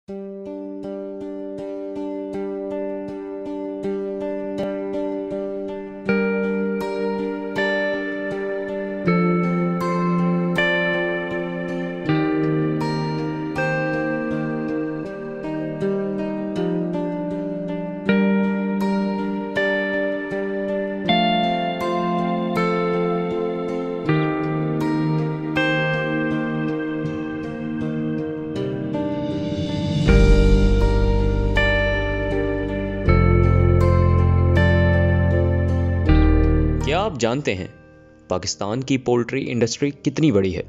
क्या आप जानते हैं पाकिस्तान की पोल्ट्री इंडस्ट्री कितनी बड़ी है?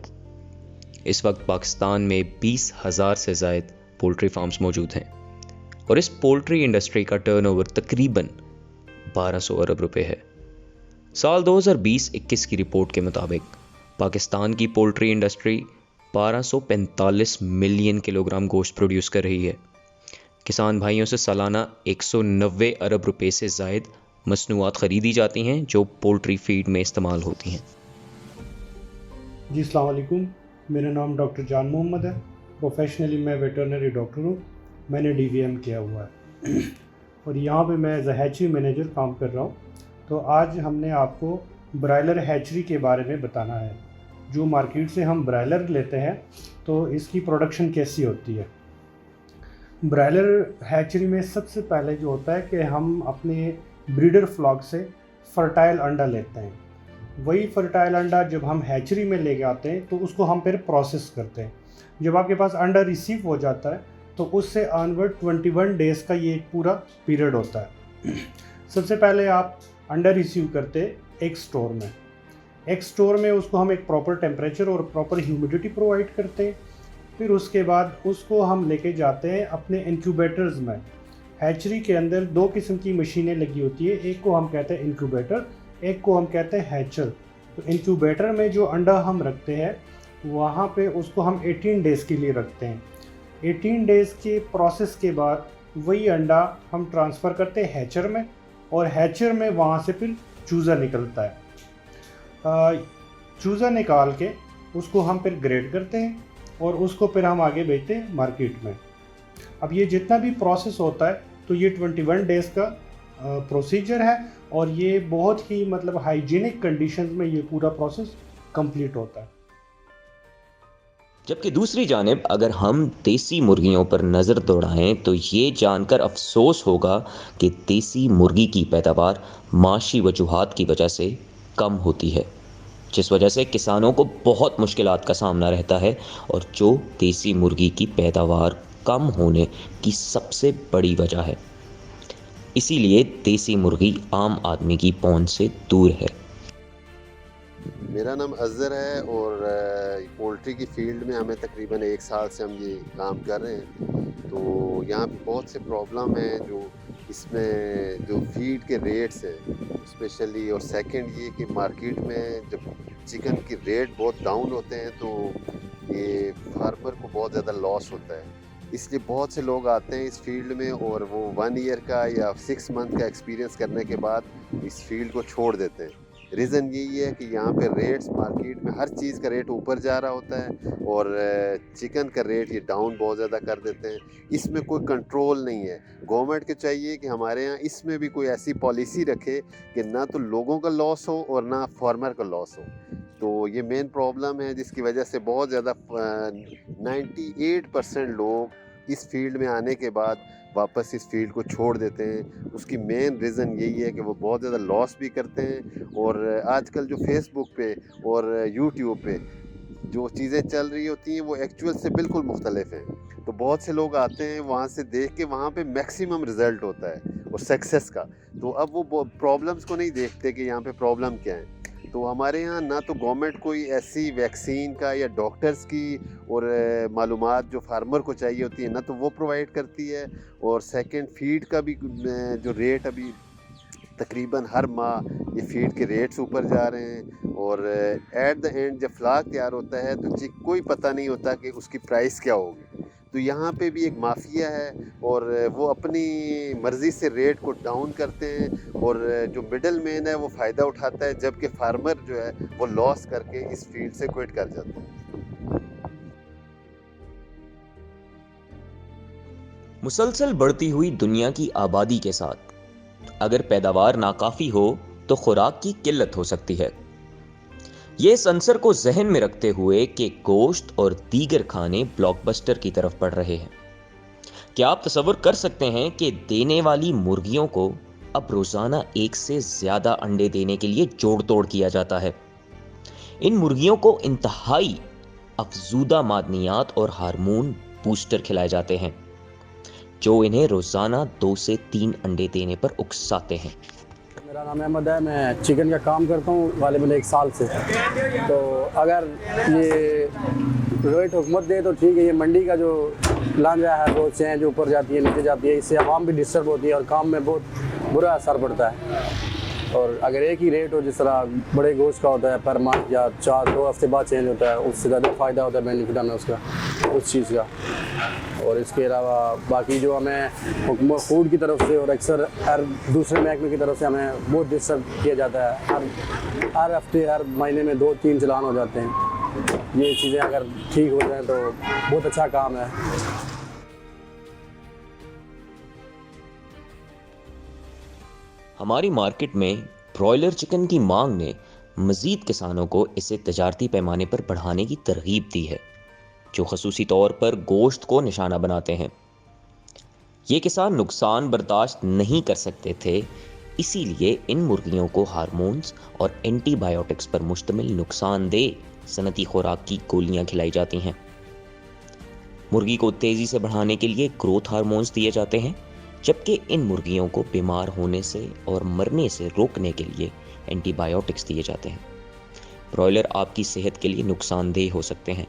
इस वक्त पाकिस्तान में 20,000 से ज़ायद पोल्ट्री फार्म्स मौजूद हैं और इस पोल्ट्री इंडस्ट्री का टर्नओवर तकरीबन 1200 अरब रुपए है। साल 2020-21 की रिपोर्ट के मुताबिक पाकिस्तान की पोल्ट्री इंडस्ट्री 1245 मिलियन किलोग्राम गोश्त प्रोड्यूस कर रही है। किसान भाइयों से सालाना 190 अरब रुपए से ज़ायद मसनूआत ख़रीदी जाती हैं जो पोल्ट्री फीड में इस्तेमाल होती हैं। जी अस्सलाम वालेकुम, मेरा नाम डॉक्टर जान मोहम्मद है। प्रोफेशनली मैं वेटरनरी डॉक्टर हूँ। मैंने DVM किया हुआ है और यहाँ पे मैं एज हैचरी मैनेजर काम कर रहा हूँ। तो आज हमने आपको ब्रायलर हैचरी के बारे में बताना है। जो मार्केट से हम ब्रायलर लेते हैं तो इसकी प्रोडक्शन कैसी होती है। ब्रायलर हैचरी में सबसे पहले जो होता है कि हम अपने ब्रीडर फ्लॉक से फर्टाइल अंडा लेते हैं। वही फर्टाइल अंडा जब हम हैचरी में लेके आते हैं तो उसको हम फिर प्रोसेस करते हैं। जब आपके पास अंडा रिसीव हो जाता है तो उससे ऑनवर्ड 21 डेज़ का ये पूरा पीरियड होता है। सबसे पहले आप अंडा रिसीव करते एक स्टोर में। एक स्टोर में उसको हम एक प्रॉपर टेम्परेचर और प्रॉपर ह्यूमिडिटी प्रोवाइड करते हैं। फिर उसके बाद उसको हम लेके जाते हैं अपने इंक्यूबेटर्स में। हैचरी के अंदर दो किस्म की मशीनें लगी होती है, एक को हम कहते हैं इंक्यूबेटर, एक को हम कहते हैं हैचर। तो इंक्यूबेटर में जो अंडा हम रखते हैं वहाँ पे उसको हम 18 डेज़ के लिए रखते हैं। 18 डेज़ के प्रोसेस के बाद वही अंडा हम ट्रांसफ़र करते हैं हैचर में और हैचर में वहाँ से फिर चूज़ा निकलता है। चूज़ा निकाल के उसको हम फिर ग्रेड करते हैं और उसको फिर हम आगे बेचते हैं मार्केट में। अब ये जितना भी प्रोसेस होता है तो ये 21 डेज़ का प्रोसीजर है और ये बहुत ही मतलब हाइजीनिक कंडीशंस में ये पूरा प्रोसेस कंप्लीट होता है। जबकि दूसरी जानिब अगर हम देसी मुर्गियों पर नज़र दौड़ाएं तो ये जानकर अफसोस होगा कि देसी मुर्गी की पैदावार माशी वजूहात की वजह से कम होती है, जिस वजह से किसानों को बहुत मुश्किलात का सामना रहता है और जो देसी मुर्गी की पैदावार कम होने की सबसे बड़ी वजह है। इसीलिए देसी मुर्गी आम आदमी की पहुंच से दूर है। मेरा नाम अज़हर है और पोल्ट्री की फील्ड में हमें तकरीबन 1 साल से हम ये काम कर रहे हैं। तो यहाँ पे बहुत से प्रॉब्लम है जो इसमें जो फीड के रेट्स हैं स्पेशली, और सेकंड ये कि मार्केट में जब चिकन की रेट बहुत डाउन होते हैं तो ये फार्मर को बहुत ज़्यादा लॉस होता है। इसलिए बहुत से लोग आते हैं इस फील्ड में और वो 1 ईयर का या 6 मंथ का एक्सपीरियंस करने के बाद इस फील्ड को छोड़ देते हैं। रीज़न यही है कि यहाँ पे रेट्स मार्केट में हर चीज़ का रेट ऊपर जा रहा होता है और चिकन का रेट ये डाउन बहुत ज़्यादा कर देते हैं। इसमें कोई कंट्रोल नहीं है। गवर्नमेंट को चाहिए कि हमारे यहाँ इसमें भी कोई ऐसी पॉलिसी रखे कि ना तो लोगों का लॉस हो और ना फार्मर का लॉस हो। तो ये मेन प्रॉब्लम है जिसकी वजह से बहुत ज़्यादा 98% लोग इस फील्ड में आने के बाद वापस इस फील्ड को छोड़ देते हैं। उसकी मेन रीज़न यही है कि वो बहुत ज़्यादा लॉस भी करते हैं और आजकल जो फेसबुक पे और यूट्यूब पे जो चीज़ें चल रही होती हैं वो एक्चुअल से बिल्कुल मुख्तलिफ हैं। तो बहुत से लोग आते हैं वहाँ से देख के वहाँ पे मैक्सिमम रिज़ल्ट होता है और सक्सेस का, तो अब वो प्रॉब्लम्स को नहीं देखते कि यहाँ पे प्रॉब्लम क्या है। तो हमारे यहाँ ना तो गवर्नमेंट कोई ऐसी वैक्सीन का या डॉक्टर्स की और मालूमात जो फार्मर को चाहिए होती है ना तो वो प्रोवाइड करती है, और सेकंड फीड का भी जो रेट अभी तकरीबन हर माह ये फीड के रेट्स ऊपर जा रहे हैं और एट द एंड जब फ्लाक तैयार होता है तो कोई पता नहीं होता कि उसकी प्राइस क्या होगी। तो यहाँ पे भी एक माफिया है और वो अपनी मर्ज़ी से रेट को डाउन करते हैं और जो मिडल मैन है वो फ़ायदा उठाता है, जबकि फार्मर जो है वो लॉस करके इस फील्ड से क्विट कर जाता है। मुसलसल बढ़ती हुई दुनिया की आबादी के साथ अगर पैदावार नाकाफी हो तो खुराक की किल्लत हो सकती है। ये इस अंसर को जहन में रखते हुए कि गोश्त और दीगर खाने ब्लॉकबस्टर की तरफ बढ़ रहे हैं। क्या आप तसव्वुर कर सकते हैं कि देने वाली मुर्गियों को अब रोजाना 1 से ज्यादा अंडे देने के लिए जोड़ तोड़ किया जाता है। इन मुर्गियों को इंतहाई अफजूदा मादनियात और हार्मोन बूस्टर खिलाए जाते हैं जो इन्हें रोजाना 2 से 3 अंडे देने पर उकसाते हैं। मेरा नाम अहमद है, मैं चिकन का काम करता हूँ गालिबन 1 साल से। तो अगर ये रेट हुकूमत दे तो ठीक है। ये मंडी का जो लांजा है, वो चेंज ऊपर जाती है नीचे जाती है, इससे आवाम भी डिस्टर्ब होती है और काम में बहुत बुरा असर पड़ता है। और अगर एक ही रेट हो जिस तरह बड़े गोश्त का होता है पर मंथ या 2 हफ्ते बाद चेंज होता है, उससे ज़्यादा फ़ायदा होता है बेनिफिट हमें उसका, उस चीज़ का। और इसके अलावा बाकी जो हमें हुकूमत फूड की तरफ से और अक्सर हर दूसरे महकमे की तरफ से हमें बहुत डिस्टर्ब किया जाता है। हर हफ्ते हर महीने में 2-3 चलान हो जाते हैं। ये चीज़ें अगर ठीक हो जाए तो बहुत अच्छा काम है। हमारी मार्केट में ब्रॉयलर चिकन की मांग ने मजीद किसानों को इसे तजारती पैमाने पर बढ़ाने की तरगीब दी है, जो खसूसी तौर पर गोश्त को निशाना बनाते हैं। ये किसान नुकसान बर्दाश्त नहीं कर सकते थे, इसीलिए इन मुर्गियों को हार्मोन्स और एंटीबायोटिक्स पर मुश्तमिल नुकसानदेह सनती खुराक की गोलियां खिलाई जाती हैं। मुर्गी को तेजी से बढ़ाने के लिए ग्रोथ हार्मोन्स दिए जाते हैं, जबकि इन मुर्गियों को बीमार होने से और मरने से रोकने के लिए एंटीबायोटिक्स दिए जाते हैं। ब्रॉयलर आपकी सेहत के लिए नुकसानदेह हो सकते हैं,